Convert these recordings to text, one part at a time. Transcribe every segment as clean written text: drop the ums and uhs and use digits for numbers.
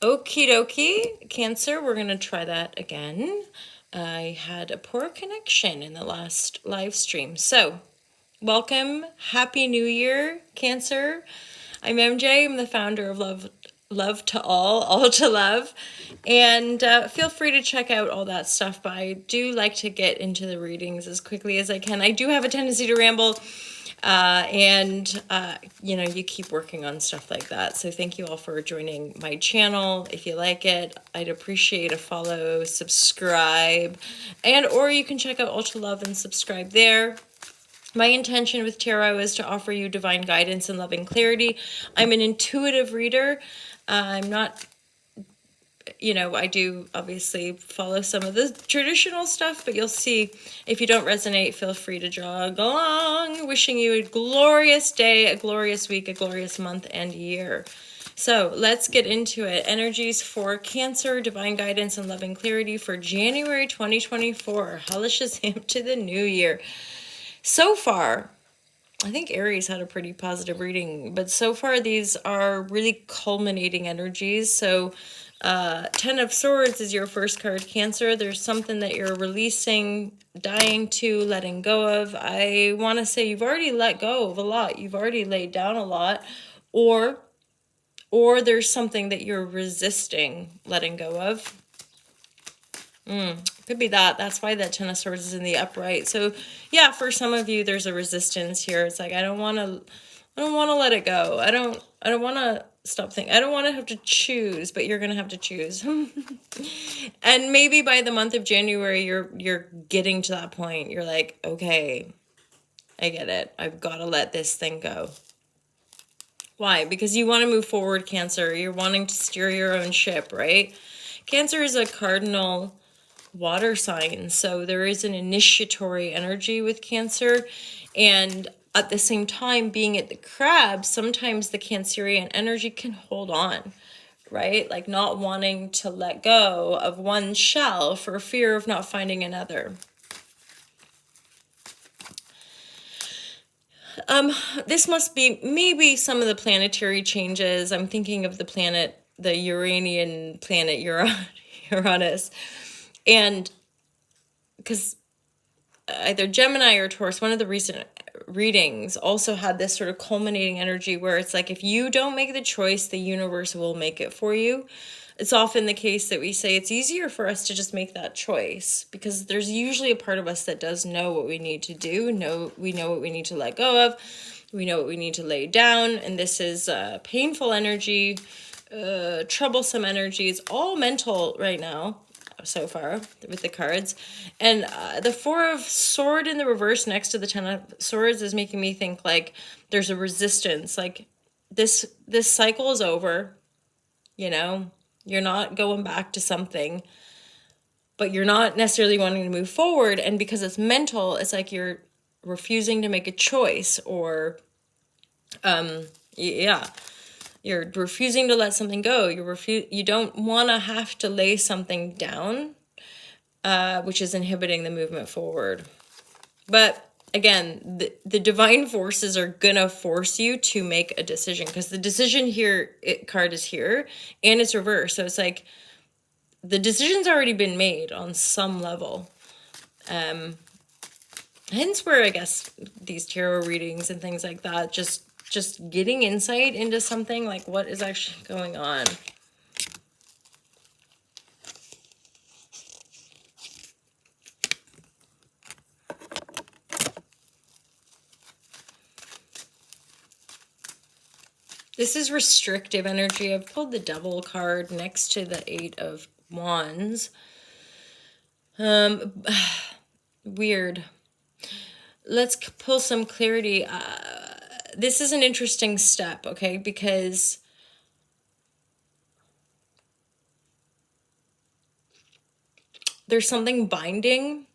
Okie dokie, Cancer, we're going to try that again. I had a poor connection in the last live stream. So, welcome. Happy New Year, Cancer. I'm MJ. I'm the founder of Love to All to Love. And feel free to check out all that stuff, but I do like to get into the readings as quickly as I can. I do have a tendency to ramble. You keep working on stuff like that. So thank you all for joining my channel. If you like it, I'd appreciate a follow, subscribe, or you can check out Ultra Love and subscribe there. My intention with tarot is to offer you divine guidance and loving clarity. I'm an intuitive reader. I'm not, I do obviously follow some of the traditional stuff, but you'll see if you don't resonate, feel free to jog along. Wishing you a glorious day, a glorious week, a glorious month and year. So let's get into it. Energies for Cancer, divine guidance and loving clarity for January 2024. Halashazam to the new year. So far, I think Aries had a pretty positive reading, but so far these are really culminating energies. So Ten of Swords is your first card, Cancer. There's something that you're releasing, dying to, letting go of. I want to say you've already let go of a lot. You've already laid down a lot. Or there's something that you're resisting letting go of. Could be that. That's why that Ten of Swords is in the upright. So yeah, for some of you, there's a resistance here. It's like, I don't want to let it go. I don't want to stop thinking. I don't want to have to choose, but you're going to have to choose. And maybe by the month of January, you're getting to that point. You're like, okay, I get it. I've got to let this thing go. Why? Because you want to move forward, Cancer. You're wanting to steer your own ship, right? Cancer is a cardinal water sign, so there is an initiatory energy with Cancer, and at the same time, being at the crab, sometimes the Cancerian energy can hold on, right? Like not wanting to let go of one shell for fear of not finding another. This must be maybe some of the planetary changes. I'm thinking of the planet, the Uranian planet Uranus, and because either Gemini or Taurus, one of the recent readings also had this sort of culminating energy where it's like, if you don't make the choice, the universe will make it for you. It's often the case that we say it's easier for us to just make that choice because there's usually a part of us that does know what we need to do. We know what we need to let go of. We know what we need to lay down. And this is painful energy, troublesome energy. It's all mental right now so far with the cards. And the Four of Sword in the reverse next to the Ten of Swords is making me think like there's a resistance. Like this cycle is over, you're not going back to something, but you're not necessarily wanting to move forward. And because it's mental, it's like you're refusing to make a choice, or you're refusing to let something go. You don't want to have to lay something down, which is inhibiting the movement forward. But again, the divine forces are gonna force you to make a decision, because the decision here card is here and it's reversed. So it's like the decision's already been made on some level. Hence where I guess these tarot readings and things like that, just getting insight into something, like what is actually going on. This is restrictive energy. I've pulled the Devil card next to the Eight of Wands. Weird. Let's pull some clarity. This is an interesting step, okay? Because there's something binding,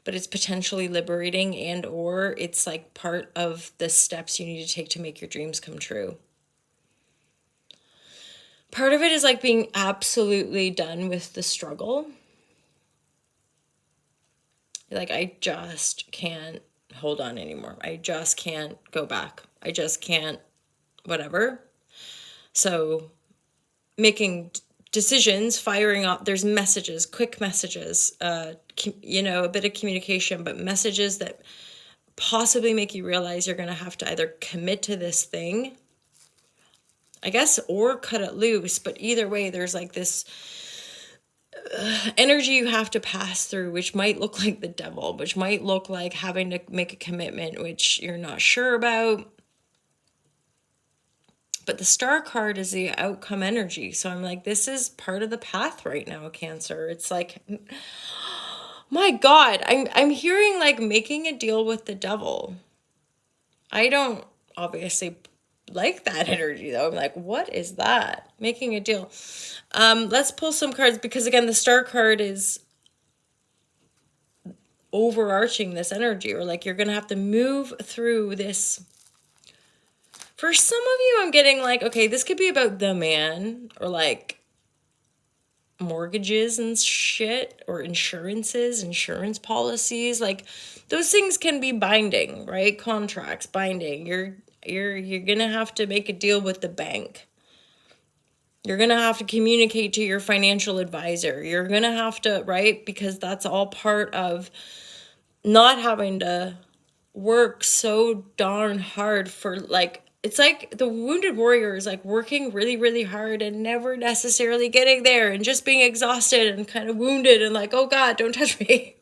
but it's potentially liberating, and or it's like part of the steps you need to take to make your dreams come true. Part of it is like being absolutely done with the struggle. Like, I just can't hold on anymore. I just can't go back. I just can't whatever. So making decisions, firing up. There's messages, quick messages, a bit of communication, but messages that possibly make you realize you're going to have to either commit to this thing, I guess, or cut it loose. But either way, there's like this energy you have to pass through, which might look like the devil, which might look like having to make a commitment, which you're not sure about. But the star card is the outcome energy. So I'm like, this is part of the path right now, Cancer. It's like, my God, I'm hearing like making a deal with the devil. I don't obviously like that energy though. I'm like, what is that? Making a deal. Let's pull some cards, because again, the star card is overarching this energy, or like you're gonna have to move through this. For some of you, I'm getting like, okay, this could be about the man, or like mortgages and shit, or insurance policies. Like those things can be binding, right? Contracts binding. You're gonna have to make a deal with the bank. You're gonna have to communicate to your financial advisor. You're gonna have to, right? Because that's all part of not having to work so darn hard for, like, it's like the wounded warrior is like working really, really hard and never necessarily getting there, and just being exhausted and kind of wounded and like, oh God, don't touch me.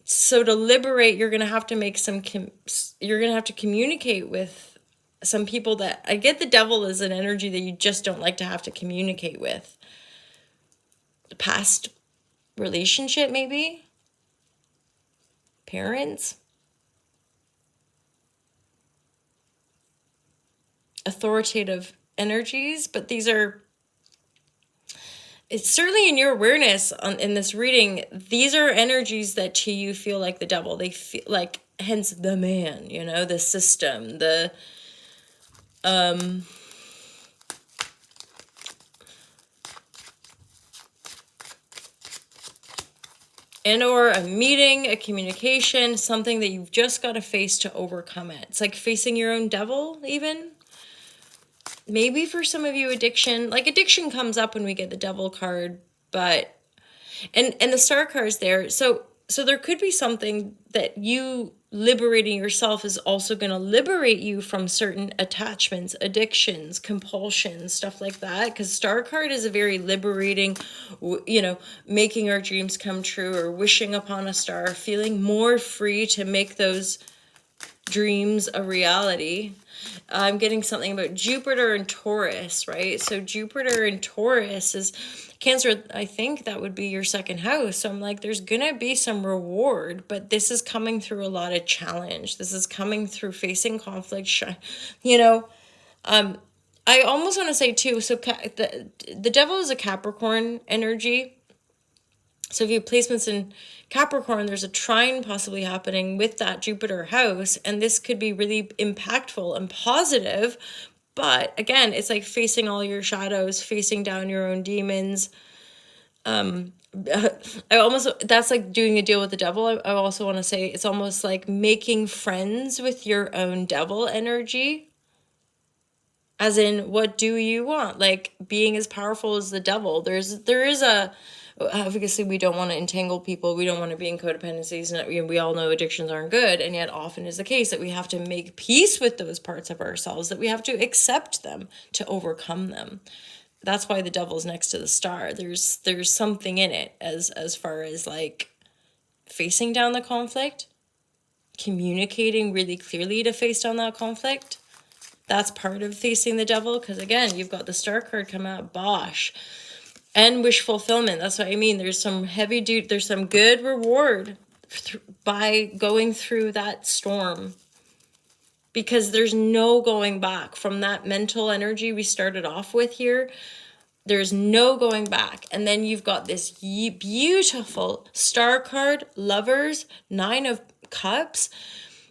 So to liberate, you're gonna have to make you're gonna have to communicate with some people that, I get the devil is an energy that you just don't like to have to communicate with. The past relationship, maybe parents, authoritative energies, but these are, it's certainly in your awareness in this reading, these are energies that to you feel like the devil. They feel like, hence the man, the system, the and or a meeting, a communication, something that you've just got to face to overcome it. It's like facing your own devil, even. Maybe for some of you, addiction comes up when we get the devil card, but and the star card's there. So there could be something that you liberating yourself is also going to liberate you from certain attachments, addictions, compulsions, stuff like that. Because star card is a very liberating, making our dreams come true, or wishing upon a star, feeling more free to make those dreams a reality. I'm getting something about Jupiter and Taurus, right? So Jupiter and Taurus is Cancer. I think that would be your second house. So I'm like, there's gonna be some reward, but this is coming through a lot of challenge. This is coming through facing conflict. I almost want to say too, so the devil is a Capricorn energy. So if you have placements in Capricorn, there's a trine possibly happening with that Jupiter house, and this could be really impactful and positive. But again, it's like facing all your shadows, facing down your own demons. That's like doing a deal with the devil. I also want to say it's almost like making friends with your own devil energy. As in, what do you want? Like being as powerful as the devil. There is a, obviously we don't want to entangle people. We don't want to be in codependencies, and we all know addictions aren't good. And yet often is the case that we have to make peace with those parts of ourselves, that we have to accept them to overcome them. That's why the devil's next to the star. There's something in it as far as like facing down the conflict, communicating really clearly to face down that conflict. That's part of facing the devil, because again, you've got the star card come out, Bosch, and wish fulfillment. That's what I mean. There's some there's some good reward by going through that storm, because there's no going back from that mental energy we started off with here. There's no going back. And then you've got this beautiful star card, Lovers, 9 of Cups.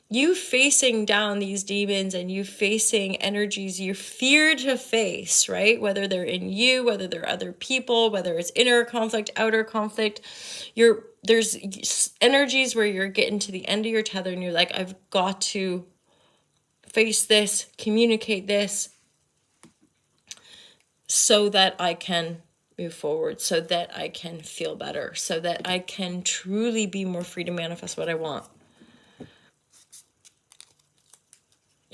You facing down these demons, and you facing energies you fear to face, right? Whether they're in you, whether they're other people, whether it's inner conflict, outer conflict. There's energies where you're getting to the end of your tether and you're like, I've got to face this, communicate this. so that I can move forward, so that I can feel better, so that I can truly be more free to manifest what I want.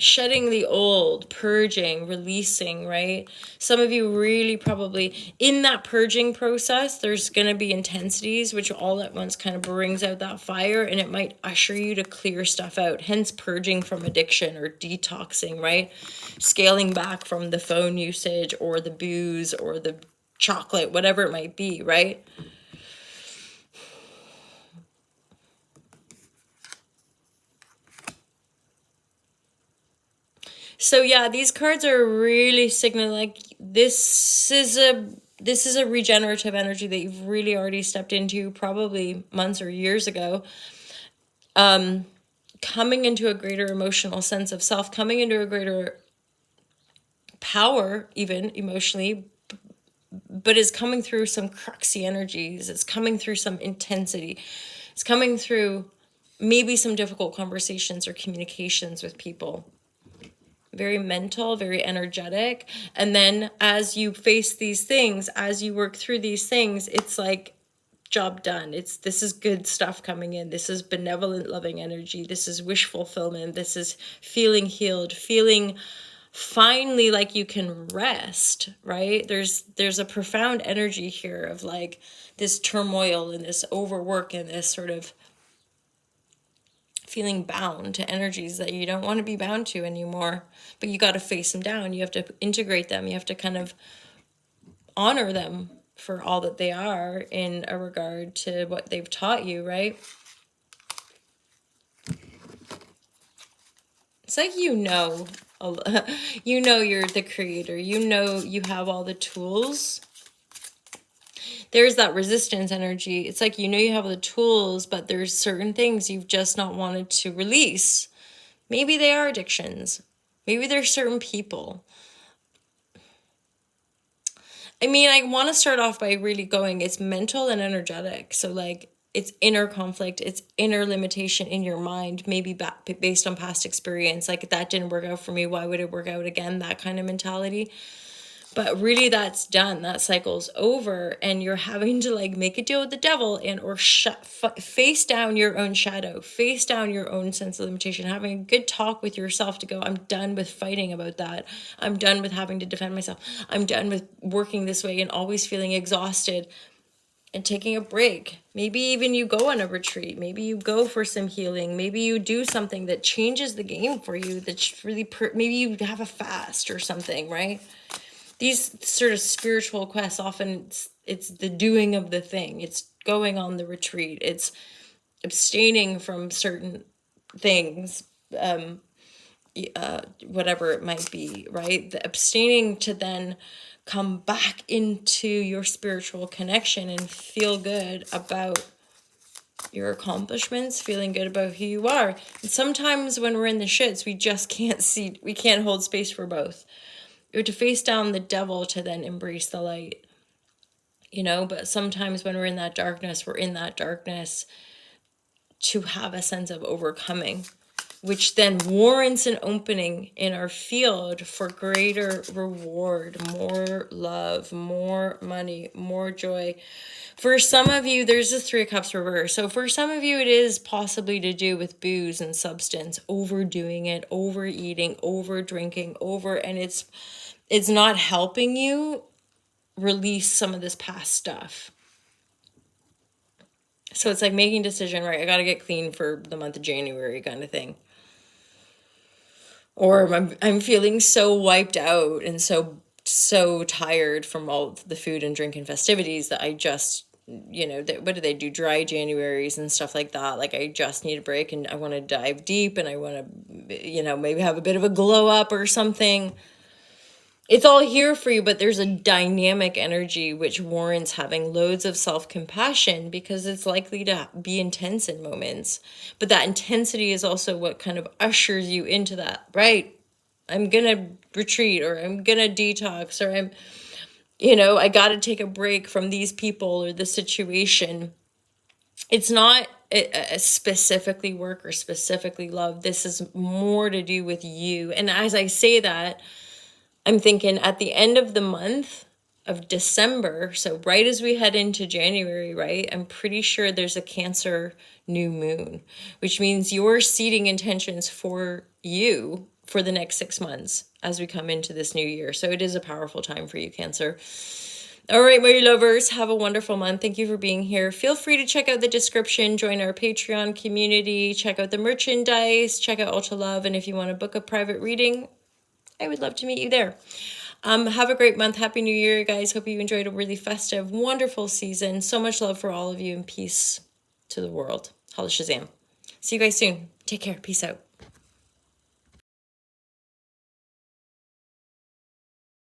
Shedding the old, purging, releasing, right? Some of you really probably in that purging process, there's going to be intensities, which all at once kind of brings out that fire, and it might usher you to clear stuff out. Hence, purging from addiction or detoxing, right? Scaling back from the phone usage or the booze or the chocolate, whatever it might be, right? So yeah, these cards are really signaling like this is a regenerative energy that you've really already stepped into probably months or years ago. Coming into a greater emotional sense of self, coming into a greater power, even emotionally, but is coming through some cruxy energies. It's coming through some intensity. It's coming through maybe some difficult conversations or communications with people. Very mental, very energetic. And then as you face these things, as you work through these things, it's like job done. This is good stuff coming in. This is benevolent, loving energy. This is wish fulfillment. This is feeling healed, feeling finally like you can rest, right? There's a profound energy here of like this turmoil and this overwork and this sort of feeling bound to energies that you don't want to be bound to anymore, but you got to face them down. You have to integrate them. You have to kind of honor them for all that they are in a regard to what they've taught you, right? It's like you know you're the creator. You know you have all the tools. There's that resistance energy. It's like you have the tools, but there's certain things you've just not wanted to release. Maybe they are addictions. Maybe there's certain people. I mean, I want to start off by really going, it's mental and energetic. So like it's inner conflict, it's inner limitation in your mind, maybe based on past experience. Like that didn't work out for me. Why would it work out again? That kind of mentality. But really that's done. That cycle's over and you're having to like make a deal with the devil and or face down your own shadow, face down your own sense of limitation, having a good talk with yourself to go, I'm done with fighting about that. I'm done with having to defend myself. I'm done with working this way and always feeling exhausted and taking a break. Maybe even you go on a retreat. Maybe you go for some healing. Maybe you do something that changes the game for you. That's really, maybe you have a fast or something, right? These sort of spiritual quests, often it's the doing of the thing. It's going on the retreat. It's abstaining from certain things, whatever it might be, right? The abstaining to then come back into your spiritual connection and feel good about your accomplishments, feeling good about who you are. And sometimes when we're in the shits, we just we can't hold space for both. Or to face down the devil to then embrace the light, but sometimes when we're in that darkness to have a sense of overcoming, which then warrants an opening in our field for greater reward, more love, more money, more joy. For some of you, there's the 3 of Cups reverse. So for some of you, it is possibly to do with booze and substance, overdoing it, overeating, over drinking, and it's not helping you release some of this past stuff. So it's like making a decision, right? I got to get clean for the month of January kind of thing. Or I'm feeling so wiped out and so tired from all the food and drink and festivities that I just, what do they do? Dry Januaries and stuff like that. Like I just need a break and I want to dive deep and I want to, maybe have a bit of a glow up or something. It's all here for you, but there's a dynamic energy which warrants having loads of self-compassion because it's likely to be intense in moments. But that intensity is also what kind of ushers you into that, right? I'm going to retreat or I'm going to detox or I got to take a break from these people or the situation. It's not specifically work or specifically love. This is more to do with you. And as I say that, I'm thinking at the end of the month, of December, so right as we head into January, right, I'm pretty sure there's a Cancer new moon, which means you're seeding intentions for you for the next 6 months as we come into this new year. So it is a powerful time for you, Cancer. All right, my lovers, have a wonderful month. Thank you for being here. Feel free to check out the description, join our Patreon community, check out the merchandise, check out Ulta Love, and if you want to book a private reading, I would love to meet you there. Have a great month. Happy New Year, guys. Hope you enjoyed a really festive, wonderful season. So much love for all of you and peace to the world. Holla Shazam. See you guys soon. Take care. Peace out.